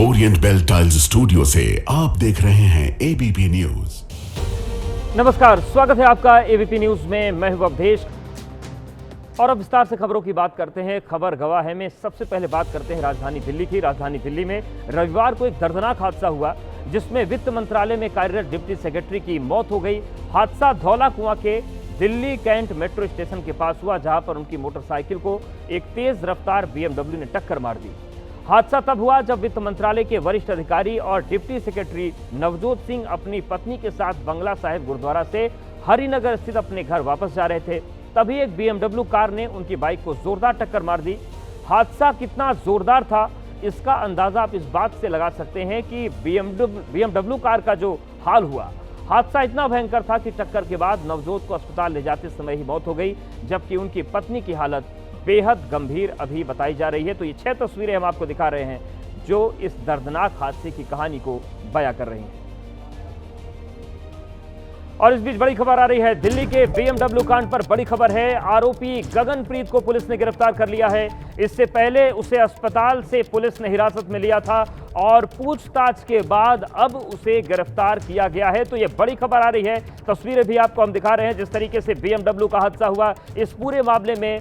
Orient bell tiles studio से आप देख रहे हैं एबीपी न्यूज। नमस्कार, स्वागत है आपका एबीपी न्यूज में। मैं हूं अवधेश और अब विस्तार से खबरों की बात करते हैं। खबर गवाह है में सबसे पहले बात करते हैं राजधानी दिल्ली की। राजधानी दिल्ली में रविवार को एक दर्दनाक हादसा हुआ जिसमें वित्त मंत्रालय में कार्यरत डिप्टी सेक्रेटरी की मौत हो गई। हादसा धौला कुआं के दिल्ली कैंट मेट्रो स्टेशन के पास हुआ, जहां पर उनकी मोटरसाइकिल को एक तेज रफ्तार बीएमडब्ल्यू ने टक्कर मार दी। हादसा तब हुआ जब वित्त मंत्रालय के वरिष्ठ अधिकारी और डिप्टी सेक्रेटरी नवजोत सिंह अपनी पत्नी के साथ बंगला साहिब गुरुद्वारा से हरिनगर स्थित अपने घर वापस जा रहे थे। तभी एक बीएमडब्ल्यू कार ने उनकी बाइक को जोरदार टक्कर मार दी। हादसा कितना जोरदार था इसका अंदाजा आप इस बात से लगा सकते हैं कि बीएमडब्ल्यू कार का जो हाल हुआ, हादसा इतना भयंकर था कि टक्कर के बाद नवजोत को अस्पताल ले जाते समय ही मौत हो गई, जबकि उनकी पत्नी की हालत बेहद गंभीर अभी बताई जा रही है। तो ये 6 तस्वीरें हम आपको दिखा रहे हैं जो इस दर्दनाक हादसे की कहानी को बयां कर रही हैं। और इस बीच बड़ी खबर आ रही है दिल्ली के बीएमडब्ल्यू कांड पर। बड़ी खबर है, आरोपी गगनप्रीत को पुलिस ने गिरफ्तार कर लिया है। इससे पहले उसे अस्पताल से पुलिस ने हिरासत में लिया था और पूछताछ के बाद अब उसे गिरफ्तार किया गया है। तो ये बड़ी खबर आ रही है। तस्वीरें भी आपको हम दिखा रहे हैं जिस तरीके से बीएमडब्ल्यू का हादसा हुआ। इस पूरे मामले में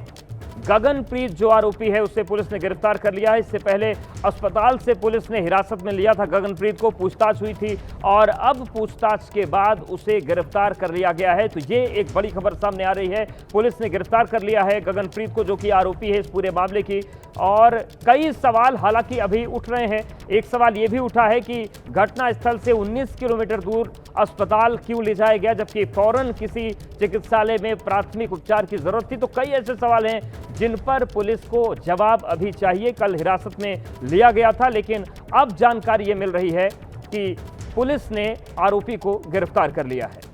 गगनप्रीत जो आरोपी है उसे पुलिस ने गिरफ्तार कर लिया है। इससे पहले अस्पताल से पुलिस ने हिरासत में लिया था गगनप्रीत को, पूछताछ हुई थी और अब पूछताछ के बाद उसे गिरफ्तार कर लिया गया है। तो ये एक बड़ी खबर सामने आ रही है। पुलिस ने गिरफ्तार कर लिया है गगनप्रीत को, जो कि आरोपी है इस पूरे मामले की। और कई सवाल हालांकि अभी उठ रहे हैं। एक सवाल ये भी उठा है कि घटनास्थल से 19 किलोमीटर दूर अस्पताल क्यों ले जाया गया, जबकि फौरन किसी चिकित्सालय में प्राथमिक उपचार की जरूरत थी। तो कई ऐसे सवाल हैं जिन पर पुलिस को जवाब अभी चाहिए। कल हिरासत में लिया गया था, लेकिन अब जानकारी ये मिल रही है कि पुलिस ने आरोपी को गिरफ्तार कर लिया है।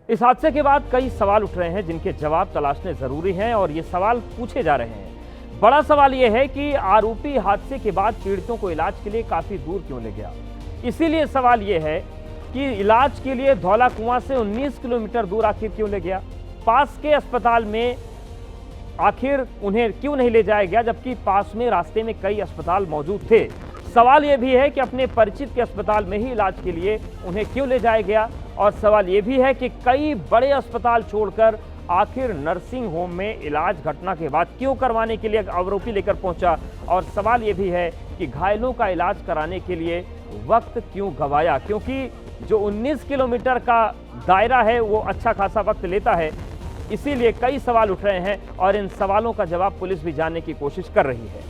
इस हादसे के बाद कई सवाल उठ रहे हैं जिनके जवाब तलाशने जरूरी हैं और ये सवाल पूछे जा रहे हैं। बड़ा सवाल यह है कि आरोपी हादसे के बाद पीड़ितों को इलाज के लिए काफी दूर क्यों ले गया। इसीलिए सवाल यह है कि इलाज के लिए धौला कुआं से 19 किलोमीटर दूर आखिर क्यों ले गया। पास के अस्पताल में आखिर उन्हें क्यों नहीं ले जाया गया, जबकि पास में रास्ते में कई अस्पताल मौजूद थे। सवाल यह भी है कि अपने परिचित के अस्पताल में ही इलाज के लिए उन्हें क्यों ले जाया गया। और सवाल यह भी है कि कई बड़े अस्पताल छोड़कर आखिर नर्सिंग होम में इलाज घटना के बाद क्यों करवाने के लिए आरोपी लेकर पहुंचा। और सवाल यह भी है कि घायलों का इलाज कराने के लिए वक्त क्यों गंवाया, क्योंकि जो 19 किलोमीटर का दायरा है वो अच्छा खासा वक्त लेता है। इसीलिए कई सवाल उठ रहे हैं और इन सवालों का जवाब पुलिस भी जानने की कोशिश कर रही है।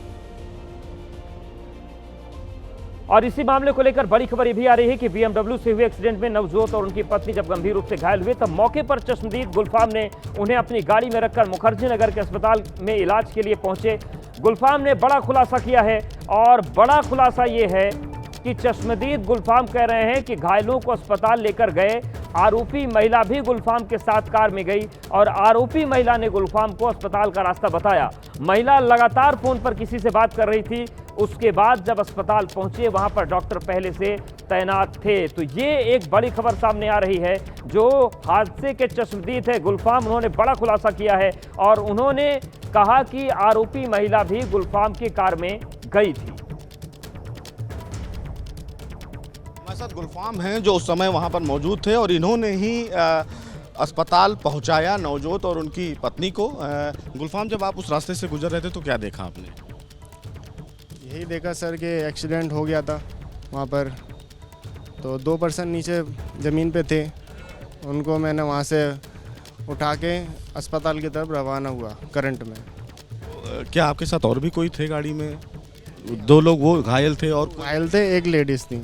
और इसी मामले को लेकर बड़ी खबर ये भी आ रही है कि बीएमडब्ल्यू से हुए एक्सीडेंट में नवजोत और उनकी पत्नी जब गंभीर रूप से घायल हुए तब मौके पर चश्मदीद गुलफाम ने उन्हें अपनी गाड़ी में रखकर मुखर्जी नगर के अस्पताल में इलाज के लिए पहुंचे। गुलफाम ने बड़ा खुलासा किया है और बड़ा खुलासा ये है कि चश्मदीद गुलफाम कह रहे हैं कि घायलों को अस्पताल लेकर गए। आरोपी महिला भी गुलफाम के साथ कार में गई और आरोपी महिला ने गुलफाम को अस्पताल का रास्ता बताया। महिला लगातार फोन पर किसी से बात कर रही थी। उसके बाद जब अस्पताल पहुंचे वहां पर डॉक्टर पहले से तैनात थे। तो ये एक बड़ी खबर सामने आ रही है। जो हादसे के चश्मदीद है गुलफाम, उन्होंने बड़ा खुलासा किया है और उन्होंने कहा कि आरोपी महिला भी गुलफाम की कार में गई थी। हमारे साथ गुलफाम हैं जो उस समय वहां पर मौजूद थे और इन्होंने ही अस्पताल पहुंचाया नवजोत और उनकी पत्नी को। गुलफाम, जब आप उस रास्ते से गुजर रहे थे तो क्या देखा आपने? यही देखा सर कि एक्सीडेंट हो गया था वहाँ पर। तो 2 पर्सन नीचे ज़मीन पे थे, उनको मैंने वहाँ से उठा के अस्पताल की तरफ रवाना हुआ करंट में। क्या आपके साथ और भी कोई थे गाड़ी में? 2 लोग वो घायल थे और घायल थे, एक लेडीज़ थी।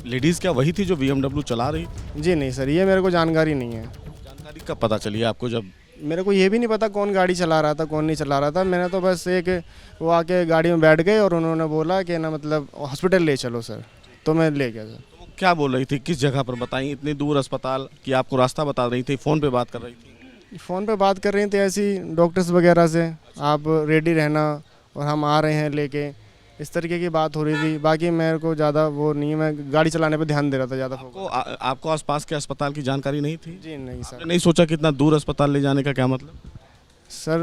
लेडीज़ क्या वही थी जो बीएमडब्ल्यू चला रही? जी नहीं सर, ये मेरे को जानकारी नहीं है। जानकारी कब पता चली आपको? जब मेरे को ये भी नहीं पता कौन गाड़ी चला रहा था कौन नहीं चला रहा था। मैंने तो बस एक वो आके गाड़ी में बैठ गए और उन्होंने बोला कि ना मतलब हॉस्पिटल ले चलो सर, तो मैं ले गया सर। तो क्या बोल रही थी, किस जगह पर बताई? इतनी दूर अस्पताल की आपको रास्ता बता रही थी, फ़ोन पे बात कर रही थी? फ़ोन पे बात कर रही थी ऐसी डॉक्टर्स वगैरह से, आप रेडी रहना और हम आ रहे हैं लेके, इस तरीके की बात हो रही थी। बाकी मेरे को ज़्यादा वो नहीं है, मैं गाड़ी चलाने पे ध्यान दे रहा था ज़्यादा। आपको आसपास के अस्पताल की जानकारी नहीं थी? जी नहीं सर। नहीं सोचा कि इतना दूर अस्पताल ले जाने का क्या मतलब? सर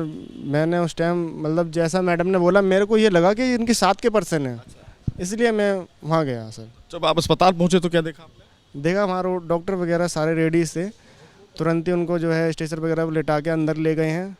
मैंने उस टाइम मतलब जैसा मैडम ने बोला मेरे को ये लगा कि इनके साथ के पर्सन है, इसलिए मैं वहाँ गया सर। जब आप अस्पताल पहुंचे तो क्या देखा आपने? देखा वहाँ डॉक्टर वगैरह सारे रेडी थे, तुरंत ही उनको जो है स्टेशन वगैरह पर लेटा के अंदर ले गए हैं।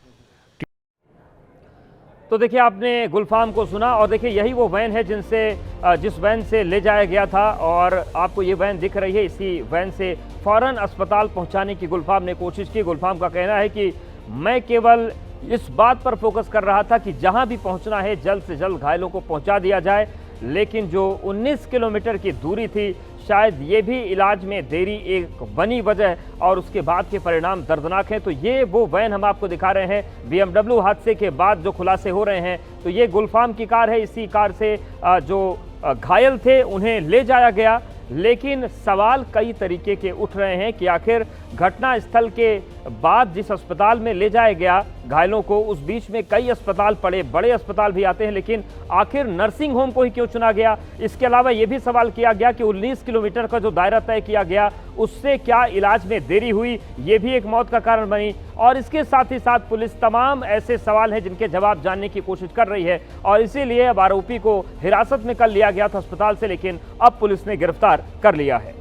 तो देखिए आपने गुलफाम को सुना और देखिए यही वो वैन है जिस वैन से ले जाया गया था और आपको ये वैन दिख रही है। इसी वैन से फौरन अस्पताल पहुंचाने की गुलफाम ने कोशिश की। गुलफाम का कहना है कि मैं केवल इस बात पर फोकस कर रहा था कि जहां भी पहुंचना है जल्द से जल्द घायलों को पहुंचा दिया जाए, लेकिन जो 19 किलोमीटर की दूरी थी शायद ये भी इलाज में देरी एक बनी वजह और उसके बाद के परिणाम दर्दनाक हैं। तो ये वो वैन हम आपको दिखा रहे हैं। BMW हादसे के बाद जो खुलासे हो रहे हैं, तो ये गुलफाम की कार है। इसी कार से जो घायल थे उन्हें ले जाया गया, लेकिन सवाल कई तरीके के उठ रहे हैं कि आखिर घटना स्थल के बाद जिस अस्पताल में ले जाया गया घायलों को, उस बीच में कई अस्पताल पड़े, बड़े अस्पताल भी आते हैं, लेकिन आखिर नर्सिंग होम को ही क्यों चुना गया? इसके अलावा यह भी सवाल किया गया कि 19 किलोमीटर का जो दायरा तय किया गया उससे क्या इलाज में देरी हुई, ये भी एक मौत का कारण बनी। और इसके साथ ही साथ पुलिस तमाम ऐसे सवाल हैं जिनके जवाब जानने की कोशिश कर रही है और इसीलिए अब आरोपी को हिरासत में कल लिया गया था अस्पताल से, लेकिन अब पुलिस ने गिरफ्तार कर लिया है।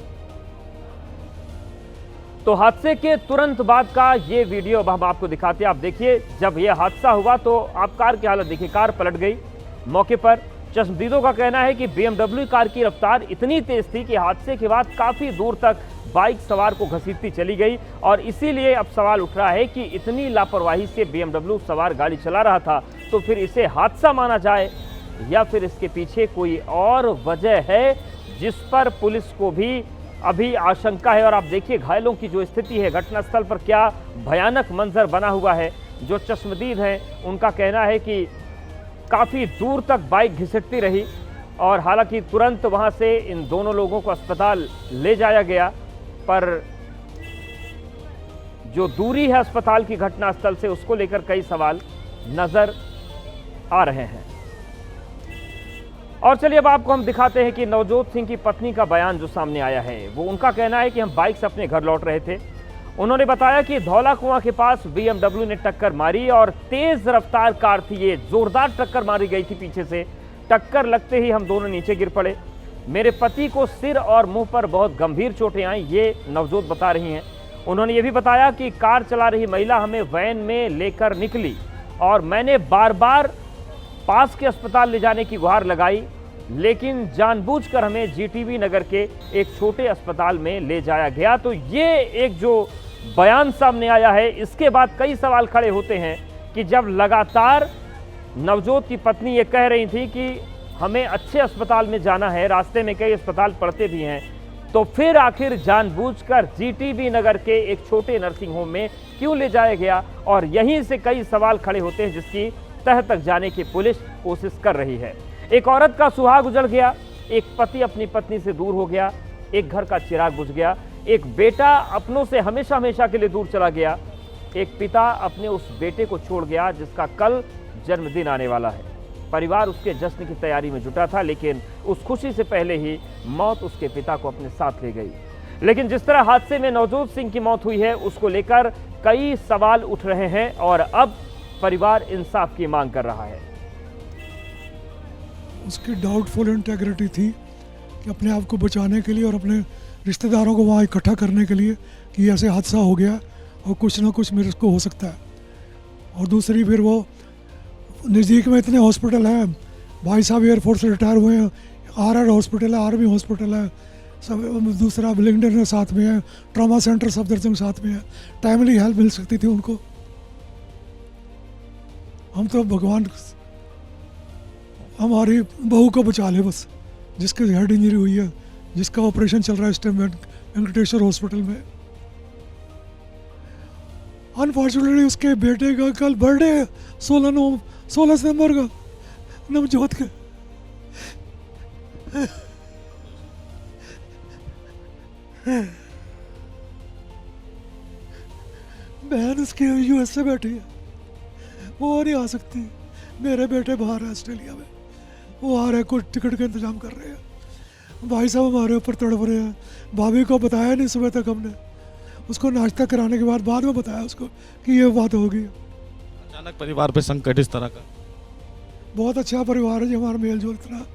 तो हादसे के तुरंत बाद का ये वीडियो अब हम आपको दिखाते हैं। आप देखिए, जब यह हादसा हुआ तो आप कार की हालत देखिए, कार पलट गई मौके पर। चश्मदीदों का कहना है कि BMW कार की रफ्तार इतनी तेज थी कि हादसे के बाद काफी दूर तक बाइक सवार को घसीटती चली गई और इसीलिए अब सवाल उठ रहा है कि इतनी लापरवाही से BMW सवार गाड़ी चला रहा था तो फिर इसे हादसा माना जाए या फिर इसके पीछे कोई और वजह है जिस पर पुलिस को भी अभी आशंका है। और आप देखिए घायलों की जो स्थिति है घटनास्थल पर, क्या भयानक मंजर बना हुआ है। जो चश्मदीद हैं उनका कहना है कि काफ़ी दूर तक बाइक घिसटती रही और हालांकि तुरंत वहां से इन दोनों लोगों को अस्पताल ले जाया गया, पर जो दूरी है अस्पताल की घटनास्थल से उसको लेकर कई सवाल नजर आ रहे हैं। और चलिए अब आपको हम दिखाते हैं कि नवजोत सिंह की पत्नी का बयान जो सामने आया है। वो उनका कहना है कि हम बाइक से अपने घर लौट रहे थे। उन्होंने बताया कि धौला कुआं के पास BMW ने टक्कर मारी और तेज रफ्तार कार थी, ये जोरदार टक्कर मारी गई थी पीछे से। टक्कर लगते ही हम दोनों नीचे गिर पड़े। मेरे पति को सिर और मुंह पर बहुत गंभीर चोटें आई, ये नवजोत बता रही हैं। उन्होंने ये भी बताया कि कार चला रही महिला हमें वैन में लेकर निकली और मैंने बार बार पास के अस्पताल ले जाने की गुहार लगाई, लेकिन जानबूझकर हमें GTV नगर के एक छोटे अस्पताल में ले जाया गया। तो ये एक जो बयान सामने आया है, इसके बाद कई सवाल खड़े होते हैं कि जब लगातार नवजोत की पत्नी ये कह रही थी कि हमें अच्छे अस्पताल में जाना है, रास्ते में कई अस्पताल पड़ते भी हैं, तो फिर आखिर जानबूझकर GTV नगर के एक छोटे नर्सिंग होम में क्यों ले जाया गया? और यहीं से कई सवाल खड़े होते हैं जिसकी तह तक जाने की पुलिस कोशिश कर रही है। एक औरत का सुहाग उजड़ गया, एक पति अपनी पत्नी से दूर हो गया, एक घर का चिराग बुझ गया, एक बेटा अपनों से हमेशा हमेशा के लिए दूर चला गया, एक पिता अपने उस बेटे को छोड़ गया जिसका कल जन्मदिन आने वाला है। परिवार उसके जश्न की तैयारी में जुटा था, लेकिन उस खुशी से पहले ही मौत उसके पिता को अपने साथ ले गई। लेकिन जिस तरह हादसे में नवजोत सिंह की मौत हुई है उसको लेकर कई सवाल उठ रहे हैं और अब परिवार इंसाफ की मांग कर रहा है। उसकी डाउटफुल इंटेग्रिटी थी कि अपने आप को बचाने के लिए और अपने रिश्तेदारों को वहाँ इकट्ठा करने के लिए कि ऐसे हादसा हो गया और कुछ ना कुछ मेरे को हो सकता है। और दूसरी फिर वो नज़दीक में इतने हॉस्पिटल हैं, भाई साहब एयरफोर्स से रिटायर हुए हैं, RR हॉस्पिटल है, आर्मी हॉस्पिटल है, सब दूसरा विलिंगडन साथ में है, ट्रॉमा सेंटर सफदरजंग साथ में है, टाइमली हेल्प मिल सकती थी उनको। हम तो भगवान हमारी बहू को बचा ले बस, जिसके हेड इंजरी हुई है, जिसका ऑपरेशन चल रहा है इस टाइम वेंकटेश्वर हॉस्पिटल में। अनफॉर्चुनेटली उसके बेटे का कल बर्थडे है, 16 सितंबर का, नवजोत का। बहन उसकी US से बैठी है, वो नहीं आ सकती। मेरे बेटे बाहर है ऑस्ट्रेलिया में, वो आ रहे, कुछ टिकट का इंतजाम कर रहे हैं। भाई साहब हमारे ऊपर तड़प रहे हैं। भाभी को बताया नहीं सुबह तक हमने, उसको नाश्ता कराने के बाद में बताया उसको कि ये बात होगी। अचानक परिवार पे संकट इस तरह का? बहुत अच्छा परिवार है जी हमारा, मेल जोल इतना,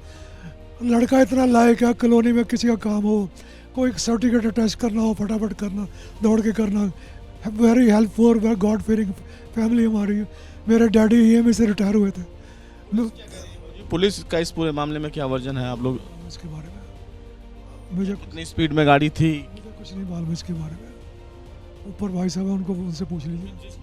लड़का इतना लायक है, कॉलोनी में किसी का काम हो, कोई सर्टिफिकेट अटैच करना हो फटाफट करना, दौड़ के करना, very helpful, very god fearing family हमारी। मेरे डैडी EMI से रिटायर हुए थे। पुलिस का इस पूरे मामले में क्या वर्जन है आप लोग? इसके बारे में मुझे कितनी स्पीड में गाड़ी थी? कुछ नहीं मालूम इसके बारे में, ऊपर भाई साहब है उनको, उनसे पूछ लीजिए।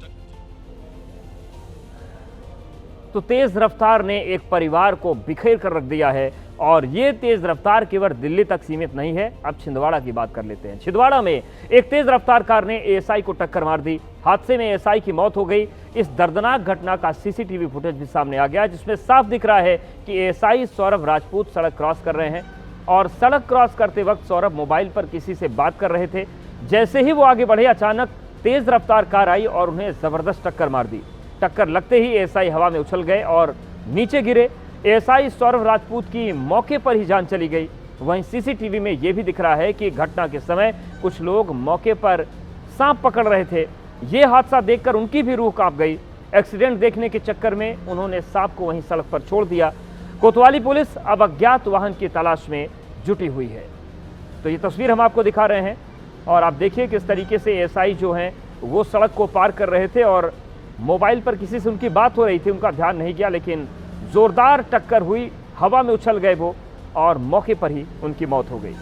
तो तेज रफ्तार ने एक परिवार को बिखेर कर रख दिया है, और ये तेज रफ्तार केवल दिल्ली तक सीमित नहीं है। अब छिंदवाड़ा की बात कर लेते हैं। छिंदवाड़ा में एक तेज रफ्तार कार ने ASI को टक्कर मार दी। हादसे में ASI की मौत हो गई। इस दर्दनाक घटना का CCTV फुटेज भी सामने आ गया, जिसमें साफ दिख रहा है कि ASI सौरभ राजपूत सड़क क्रॉस कर रहे हैं, और सड़क क्रॉस करते वक्त सौरभ मोबाइल पर किसी से बात कर रहे थे। जैसे ही वो आगे बढ़े, अचानक तेज रफ्तार कार आई और उन्हें जबरदस्त टक्कर मार दी। टक्कर लगते ही ASI हवा में उछल गए और नीचे गिरे। ASI सौरभ राजपूत की मौके पर ही जान चली गई। वहीं CCTV में यह भी दिख रहा है कि घटना के समय कुछ लोग मौके पर सांप पकड़ रहे थे। ये हादसा देखकर उनकी भी रूह कांप गई। एक्सीडेंट देखने के चक्कर में उन्होंने सांप को वहीं सड़क पर छोड़ दिया। कोतवाली पुलिस अब अज्ञात वाहन की तलाश में जुटी हुई है। तो ये तस्वीर हम आपको दिखा रहे हैं, और आप देखिए किस तरीके से ASI जो हैं वो सड़क को पार कर रहे थे और मोबाइल पर किसी से उनकी बात हो रही थी, उनका ध्यान नहीं गया, लेकिन जोरदार टक्कर हुई, हवा में उछल गए वो, और मौके पर ही उनकी मौत हो गई।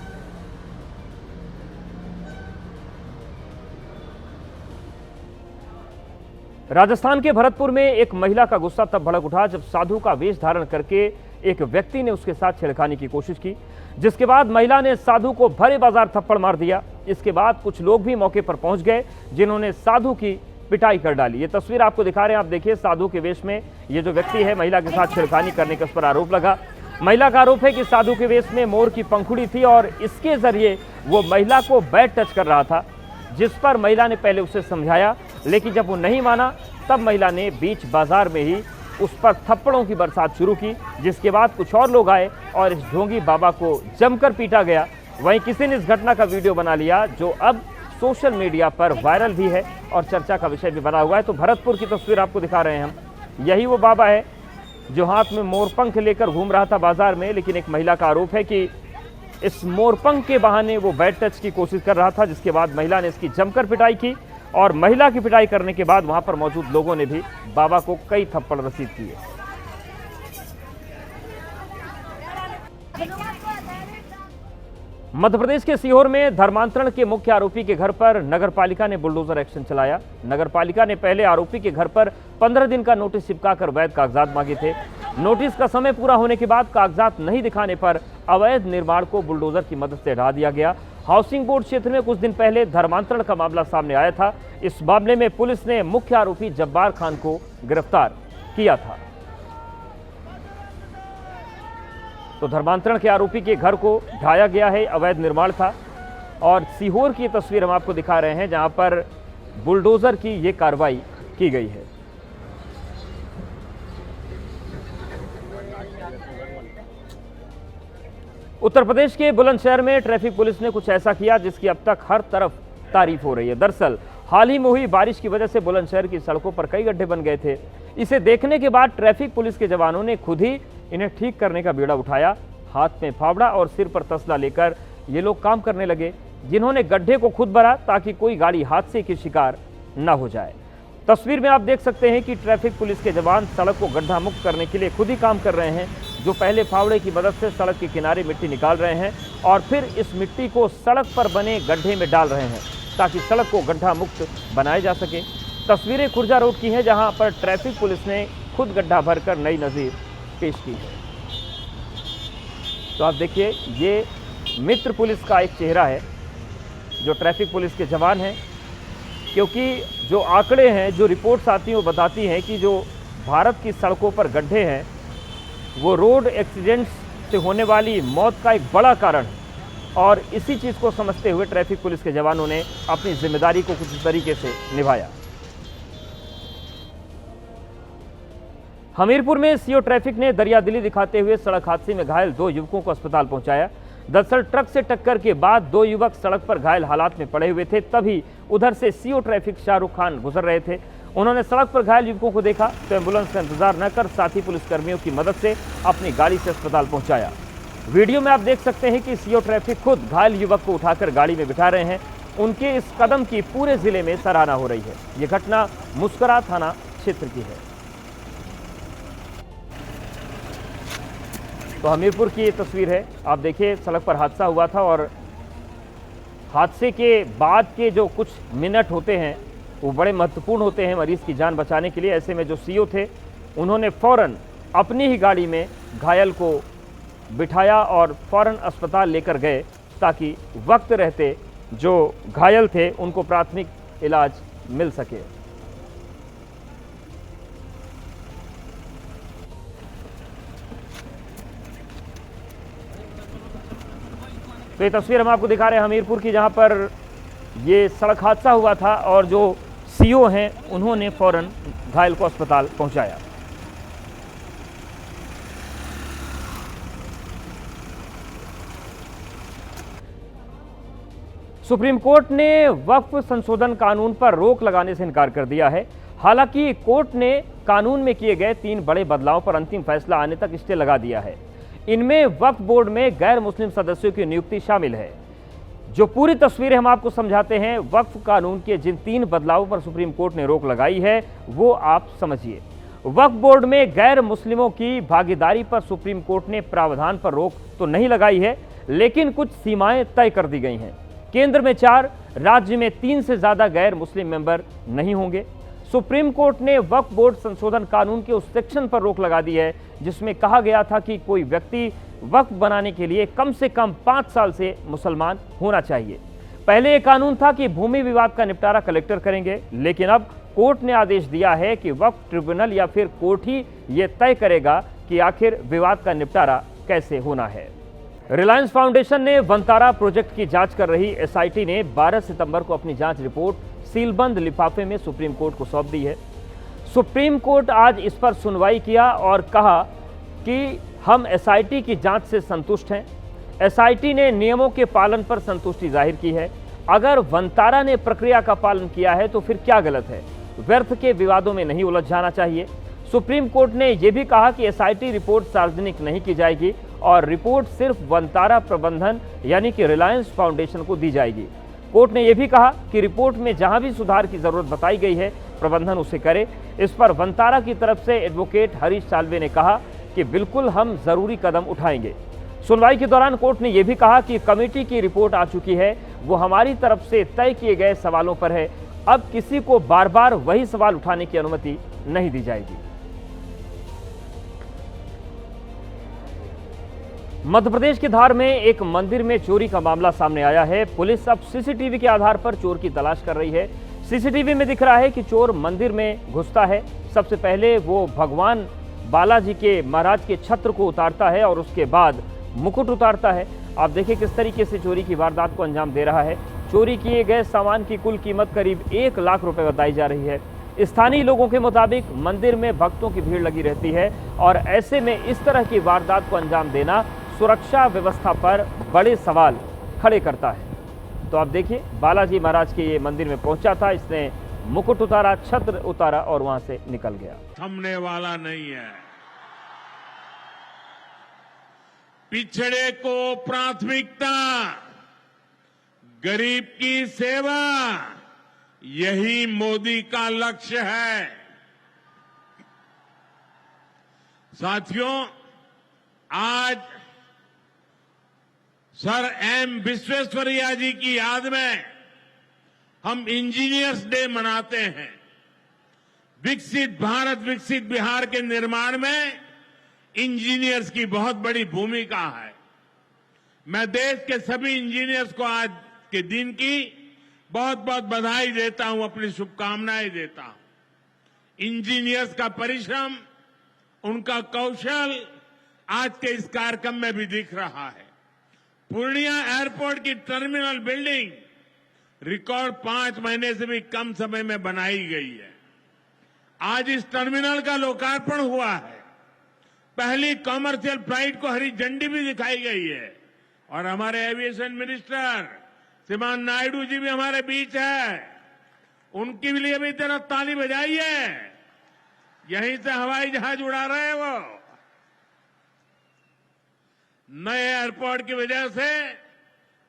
राजस्थान के भरतपुर में एक महिला का गुस्सा तब भड़क उठा जब साधु का वेश धारण करके एक व्यक्ति ने उसके साथ छेड़खानी की कोशिश की, जिसके बाद महिला ने साधु को भरे बाजार थप्पड़ मार दिया। इसके बाद कुछ लोग भी मौके पर पहुंच गए, जिन्होंने साधु की पिटाई कर डाली। ये तस्वीर आपको दिखा रहे हैं, आप देखिए साधु के वेश में ये जो व्यक्ति है महिला के साथ छेड़खानी करने का उस पर आरोप लगा। महिला का आरोप है कि साधु के वेश में मोर की पंखुड़ी थी और इसके जरिए वो महिला को बैड टच कर रहा था, जिस पर महिला ने पहले उसे समझाया, लेकिन जब वो नहीं माना तब महिला ने बीच बाजार में ही उस पर थप्पड़ों की बरसात शुरू की, जिसके बाद कुछ और लोग आए और इस ढोंगी बाबा को जमकर पीटा गया। वहीं किसी ने इस घटना का वीडियो बना लिया, जो अब सोशल मीडिया पर वायरल भी है और चर्चा का विषय भी बना हुआ है। तो भरतपुर की तस्वीर आपको दिखा रहे हैं हम। यही वो बाबा है जो हाथ में मोरपंख लेकर घूम रहा था बाजार में, लेकिन एक महिला का आरोप है कि इस मोरपंख के बहाने वो बैड टच की कोशिश कर रहा था, जिसके बाद महिला ने इसकी जमकर पिटाई की, और महिला की पिटाई करने के बाद वहां पर मौजूद लोगों ने भी बाबा को कई थप्पड़ रसीद किए। मध्य प्रदेश के सीहोर में धर्मांतरण के मुख्य आरोपी के घर पर नगरपालिका ने बुलडोजर एक्शन चलाया। नगरपालिका ने पहले आरोपी के घर पर 15 दिन का नोटिस चिपकाकर वैध कागजात मांगे थे। नोटिस का समय पूरा होने के बाद कागजात नहीं दिखाने पर अवैध निर्माण को बुलडोजर की मदद से ढा दिया गया। हाउसिंग बोर्ड क्षेत्र में कुछ दिन पहले धर्मांतरण का मामला सामने आया था। इस मामले में पुलिस ने मुख्य आरोपी जब्बार खान को गिरफ्तार किया था। तो धर्मांतरण के आरोपी के घर को ढाया गया है, अवैध निर्माण था। और सीहोर की तस्वीर हम आपको दिखा रहे हैं, जहां पर बुलडोजर की ये कार्रवाई की गई है। उत्तर प्रदेश के बुलंदशहर में ट्रैफिक पुलिस ने कुछ ऐसा किया जिसकी अब तक हर तरफ तारीफ हो रही है। दरअसल हाल ही में हुई बारिश की वजह से बुलंदशहर की सड़कों पर कई गड्ढे बन गए थे। इसे देखने के बाद ट्रैफिक पुलिस के जवानों ने खुद ही इन्हें ठीक करने का बीड़ा उठाया। हाथ में फावड़ा और सिर पर तसला लेकर ये लोग काम करने लगे, जिन्होंने गड्ढे को खुद भरा ताकि कोई गाड़ी हादसे की शिकार न हो जाए। तस्वीर में आप देख सकते हैं कि ट्रैफिक पुलिस के जवान सड़क को गड्ढा मुक्त करने के लिए खुद ही काम कर रहे हैं, जो पहले फावड़े की मदद से सड़क के किनारे मिट्टी निकाल रहे हैं और फिर इस मिट्टी को सड़क पर बने गड्ढे में डाल रहे हैं ताकि सड़क को गड्ढा मुक्त बनाया जा सके। तस्वीरें खुर्जा रोड की हैं, जहां पर ट्रैफिक पुलिस ने खुद गड्ढा भरकर नई नज़ीर पेश की है। तो आप देखिए, ये मित्र पुलिस का एक चेहरा है जो ट्रैफिक पुलिस के जवान हैं, क्योंकि जो आंकड़े हैं, जो रिपोर्ट्स आती हैं वो बताती हैं कि जो भारत की सड़कों पर गड्ढे हैं वो रोड एक्सीडेंट्स से होने वाली मौत का एक बड़ा कारण है। और इसी चीज़ को समझते हुए ट्रैफिक पुलिस के जवानों ने अपनी जिम्मेदारी को कुछ तरीके से निभाया। हमीरपुर में सीओ ट्रैफिक ने दरियादिली दिखाते हुए सड़क हादसे में घायल 2 युवकों को अस्पताल पहुंचाया। दरअसल ट्रक से टक्कर के बाद 2 युवक सड़क पर घायल हालात में पड़े हुए थे। तभी उधर से सीओ ट्रैफिक शाहरुख खान गुजर रहे थे। उन्होंने सड़क पर घायल युवकों को देखा तो एम्बुलेंस का इंतजार न कर साथी पुलिसकर्मियों की मदद से अपनी गाड़ी से अस्पताल पहुंचाया। वीडियो में आप देख सकते हैं कि सीओ ट्रैफिक खुद घायल युवक को उठाकर गाड़ी में बिठा रहे हैं। उनके इस कदम की पूरे जिले में सराहना हो रही है। ये घटना मुस्करा थाना क्षेत्र की है। तो हमीरपुर की ये तस्वीर है, आप देखिए सड़क पर हादसा हुआ था और हादसे के बाद के जो कुछ मिनट होते हैं वो बड़े महत्वपूर्ण होते हैं मरीज की जान बचाने के लिए। ऐसे में जो सीओ थे उन्होंने फौरन अपनी ही गाड़ी में घायल को बिठाया और फौरन अस्पताल लेकर गए ताकि वक्त रहते जो घायल थे उनको प्राथमिक इलाज मिल सके। तो ये तस्वीर हम आपको दिखा रहे हैं हमीरपुर की, जहां पर ये सड़क हादसा हुआ था और जो सीओ हैं उन्होंने फौरन घायल को अस्पताल पहुंचाया। सुप्रीम कोर्ट ने वक्फ संशोधन कानून पर रोक लगाने से इनकार कर दिया है। हालांकि कोर्ट ने कानून में किए गए 3 बड़े बदलावों पर अंतिम फैसला आने तक स्टे लगा दिया है। इनमें वक्फ बोर्ड में गैर मुस्लिम सदस्यों की नियुक्ति शामिल है। जो पूरी तस्वीरें हम आपको समझाते हैं, वक्फ कानून के जिन 3 बदलावों पर सुप्रीम कोर्ट ने रोक लगाई है वो आप समझिए। वक्फ बोर्ड में गैर मुस्लिमों की भागीदारी पर सुप्रीम कोर्ट ने प्रावधान पर रोक तो नहीं लगाई है, लेकिन कुछ सीमाएं तय कर दी गई हैं। केंद्र में 4, राज्य में 3 से ज्यादा गैर मुस्लिम मेंबर नहीं होंगे। सुप्रीम कोर्ट ने वक्फ बोर्ड संशोधन कानून के उस सेक्शन पर रोक लगा दी है जिसमें कहा गया था कि कोई व्यक्ति वक्फ बनाने के लिए कम से कम 5 साल से मुसलमान होना चाहिए। पहले यह कानून था कि भूमि विवाद का निपटारा कलेक्टर करेंगे, लेकिन अब कोर्ट ने आदेश दिया है कि वक्फ ट्रिब्यूनल या फिर कोर्ट ही यह तय करेगा कि आखिर विवाद का निपटारा कैसे होना है। रिलायंस फाउंडेशन ने वंतारा प्रोजेक्ट की जांच कर रही एसआईटी ने 12 सितंबर को अपनी जांच रिपोर्ट सीलबंद लिफाफे में सुप्रीम कोर्ट को सौंप दी है। सुप्रीम कोर्ट आज इस पर सुनवाई किया और कहा कि हम एसआईटी की जांच से संतुष्ट हैं। एसआईटी ने नियमों के पालन पर संतुष्टि जाहिर की है। अगर वंतारा ने प्रक्रिया का पालन किया है तो फिर क्या गलत है? व्यर्थ के विवादों में नहीं उलझ जाना चाहिए। सुप्रीम कोर्ट ने यह भी कहा कि एसआईटी रिपोर्ट सार्वजनिक नहीं की जाएगी और रिपोर्ट सिर्फ वंतारा प्रबंधन यानी कि रिलायंस फाउंडेशन को दी जाएगी। कोर्ट ने यह भी कहा कि रिपोर्ट में जहां भी सुधार की जरूरत बताई गई है प्रबंधन उसे करे। इस पर वंतारा की तरफ से एडवोकेट हरीश साल्वे ने कहा कि बिल्कुल हम जरूरी कदम उठाएंगे। सुनवाई के दौरान कोर्ट ने यह भी कहा कि कमेटी की रिपोर्ट आ चुकी है, वो हमारी तरफ से तय किए गए सवालों पर है। अब किसी को बार बार वही सवाल उठाने की अनुमति नहीं दी जाएगी। मध्य प्रदेश के धार में एक मंदिर में चोरी का मामला सामने आया है। पुलिस अब सीसीटीवी के आधार पर चोर की तलाश कर रही है। सीसीटीवी में दिख रहा है कि चोर मंदिर में घुसता है। सबसे पहले वो भगवान बालाजी के महाराज के छत्र को उतारता है और उसके बाद मुकुट उतारता है। आप देखिए किस तरीके से चोरी की वारदात को अंजाम दे रहा है। चोरी किए गए सामान की कुल कीमत करीब 1 लाख रुपए बताई जा रही है। स्थानीय लोगों के मुताबिक मंदिर में भक्तों की भीड़ लगी रहती है और ऐसे में इस तरह की वारदात को अंजाम देना सुरक्षा व्यवस्था पर बड़े सवाल खड़े करता है। तो आप देखिए बालाजी महाराज के ये मंदिर में पहुंचा था, इसने मुकुट उतारा, छत्र उतारा और वहां से निकल गया। थमने वाला नहीं है। पिछड़े को प्राथमिकता, गरीब की सेवा, यही मोदी का लक्ष्य है। साथियों, आज सर एम विश्वेश्वरैया जी की याद में हम इंजीनियर्स डे मनाते हैं। विकसित भारत, विकसित बिहार के निर्माण में इंजीनियर्स की बहुत बड़ी भूमिका है। मैं देश के सभी इंजीनियर्स को आज के दिन की बहुत बहुत बधाई देता हूं, अपनी शुभकामनाएं देता हूं। इंजीनियर्स का परिश्रम, उनका कौशल आज के इस कार्यक्रम में भी दिख रहा है। पूर्णिया एयरपोर्ट की टर्मिनल बिल्डिंग रिकॉर्ड 5 महीने से भी कम समय में बनाई गई है। आज इस टर्मिनल का लोकार्पण हुआ है। पहली कॉमर्शियल फ्लाइट को हरी झंडी भी दिखाई गई है और हमारे एविएशन मिनिस्टर श्रीमान नायडू जी भी हमारे बीच है। उनके लिए भी जरा ताली बजाइए। यहीं से हवाई जहाज उड़ा रहे हैं वो। नए एयरपोर्ट की वजह से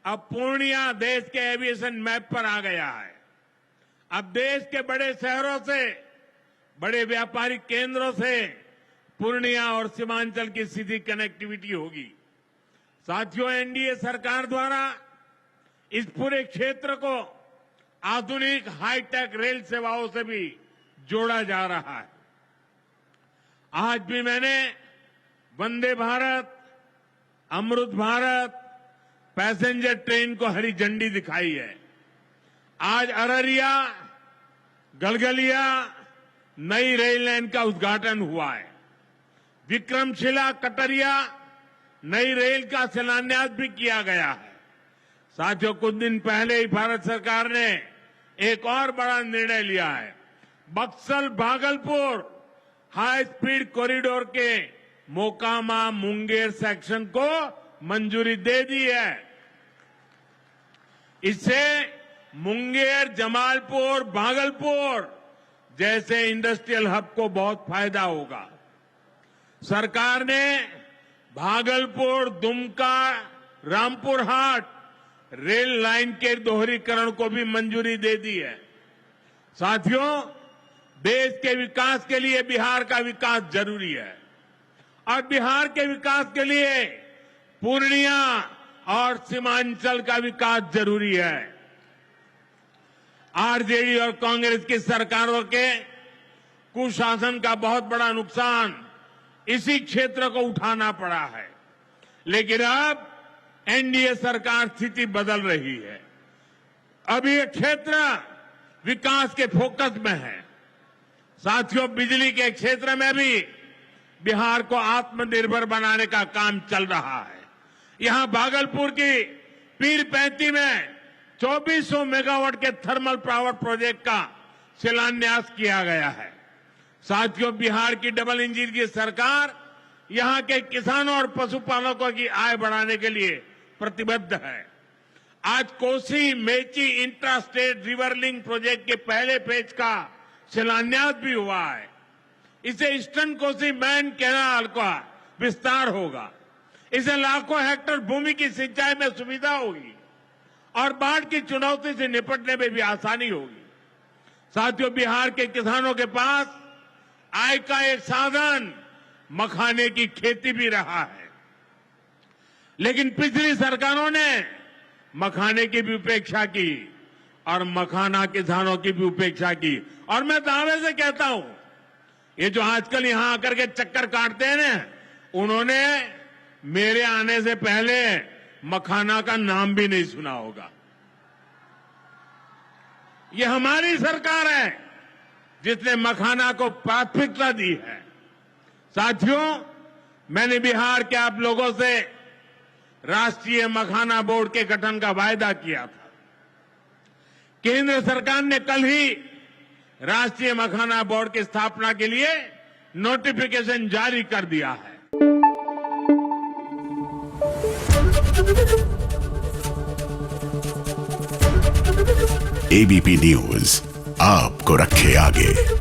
अब पूर्णिया देश के एविएशन मैप पर आ गया है। अब देश के बड़े शहरों से, बड़े व्यापारिक केंद्रों से पूर्णिया और सीमांचल की सीधी कनेक्टिविटी होगी। साथियों, एनडीए सरकार द्वारा इस पूरे क्षेत्र को आधुनिक हाईटेक रेल सेवाओं से भी जोड़ा जा रहा है। आज भी मैंने वंदे भारत, अमृत भारत पैसेंजर ट्रेन को हरी झंडी दिखाई है। आज अररिया गलगलिया नई रेल लाइन का उद्घाटन हुआ है। विक्रमशिला कटरिया नई रेल का शिलान्यास भी किया गया है। साथियों, कुछ दिन पहले ही भारत सरकार ने एक और बड़ा निर्णय लिया है। Buxar Bhagalpur high speed corridor के मोकामा मुंगेर सेक्शन को मंजूरी दे दी है। इससे मुंगेर, जमालपुर, भागलपुर जैसे इंडस्ट्रियल हब को बहुत फायदा होगा। सरकार ने भागलपुर, दुमका, रामपुर हाट रेल लाइन के दोहरीकरण को भी मंजूरी दे दी है। साथियों, देश के विकास के लिए बिहार का विकास जरूरी है और बिहार के विकास के लिए पूर्णिया और सीमांचल का विकास जरूरी है। आरजेडी और कांग्रेस की सरकारों के कुशासन का बहुत बड़ा नुकसान इसी क्षेत्र को उठाना पड़ा है, लेकिन अब एनडीए सरकार स्थिति बदल रही है। अब ये क्षेत्र विकास के फोकस में है। साथियों, बिजली के क्षेत्र में भी बिहार को आत्मनिर्भर बनाने का काम चल रहा है। यहां भागलपुर की पीरपैंती में 2400 मेगावाट के थर्मल पावर प्रोजेक्ट का शिलान्यास किया गया है। साथियों, बिहार की डबल इंजन की सरकार यहां के किसानों और पशुपालकों की आय बढ़ाने के लिए प्रतिबद्ध है। आज Kosi Mechi intra state river link project के पहले फेज का शिलान्यास भी हुआ है। इसे ईस्टर्न कोसी मैन कैनाल का विस्तार होगा। इसे लाखों हेक्टेयर भूमि की सिंचाई में सुविधा होगी और बाढ़ की चुनौती से निपटने में भी आसानी होगी। साथियों, बिहार के किसानों के पास आय का एक साधन मखाने की खेती भी रहा है, लेकिन पिछली सरकारों ने मखाने की भी उपेक्षा की और मखाना किसानों की भी उपेक्षा की। और मैं दावे से कहता हूं, ये जो आजकल यहां आकर के चक्कर काटते हैं ना, उन्होंने मेरे आने से पहले मखाना का नाम भी नहीं सुना होगा। ये हमारी सरकार है जिसने मखाना को प्राथमिकता दी है। साथियों, मैंने बिहार के आप लोगों से राष्ट्रीय मखाना बोर्ड के गठन का वायदा किया था। केंद्र सरकार ने कल ही राष्ट्रीय मखाना बोर्ड की स्थापना के लिए नोटिफिकेशन जारी कर दिया है। एबीपी न्यूज आपको रखे आगे।